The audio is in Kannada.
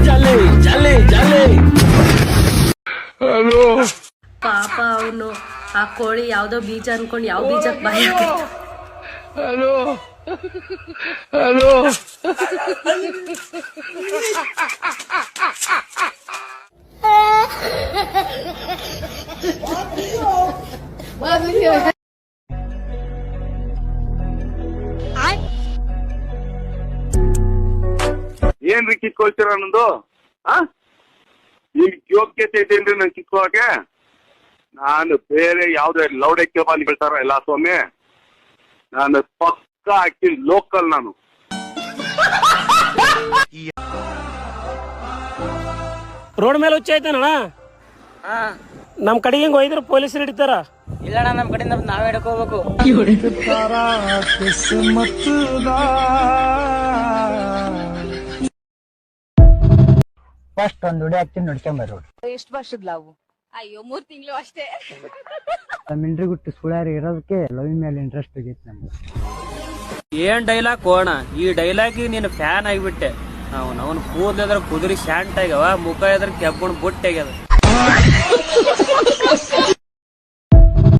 ಜಾಲೆ ಜಾಲೆ ಜಾಲೆ. ಪಾಪ ಅವನು ಆ ಕೋಳಿ ಯಾವ್ದೋ ಬೀಜ ಅನ್ಕೊಂಡ್ ಯಾವ ಬೀಜಕ್ ಬಾಯಿ ಹಾಕಿತ್ತು. ಏನ್ರಿ ಕಿತ್ಕೊಳ್ತೀರ ಅನ್ನೋದು? ಈಗ ಯೋಗ್ಯತೆ ಇದೇನ್ರಿ ನನ್ ಕಿತ್ಕೊಳಕ್ಕೆ? ನಾನು ಬೇರೆ ಯಾವ್ದೇ ಲೌಡೆ ಕೇಬಾಲ್ ಹೇಳ್ತಾರ ಎಲ್ಲ ಸ್ವಾಮಿ, ನಾನು ಪಕ್ಕ ಹಾಕಿ ಲೋಕಲ್. ನಾನು ರೋಡ್ ಮೇಲೆ ಹುಚ್ಚ ಐತನಣ್ಣ. ನಮ್ ಕಡೆಗೆ ಹಿಂಗ್ ಒಯ್ದ್ರ ಪೊಲೀಸರು ಹಿಡಿತಾರ. ಇಲ್ಲಣ್ಣ, ನಮ್ ಕಡೆಯಿಂದ ನಾವೇ ಹಿಡ್ಕೋಬೇಕು. ಫಸ್ಟ್ ಒಂದ್ ದುಡಿ ಹಾಕ್ತೀನಿ ನೋಡ್ಕೊಂಬರ್ರಿ. ಎಷ್ಟು ವರ್ಷದ ಲವ್? ಅಯ್ಯೋ 3 ತಿಂಗಳು ಅಷ್ಟೇ. ಮಿಂಡ್ರಿ ಗುಟ್ಟು ಸುಳ್ಯಾರಿ ಇರೋದಕ್ಕೆ ಲವ್ ಮೇಲೆ ಇಂಟ್ರೆಸ್ಟ್ ಆಗೈತಿ ನಮ್ಗೆ. ಏನ್ ಡೈಲಾಗ್ ಕೋಣ, ಈ ಡೈಲಾಗ್ ನೀನು ಫ್ಯಾನ್ ಆಗಿಬಿಟ್ಟೆ. ಅವನ್ ಕೂದ್ಲಿದ್ರ ಕುದುರಿ ಶಾಂಟ್ ಆಗ್ಯಾವ, ಮುಖ ಎದ್ರ ಕೆಬ್ಬುಣ್ ಬುಟ್ಟ ಆಗ್ಯದ.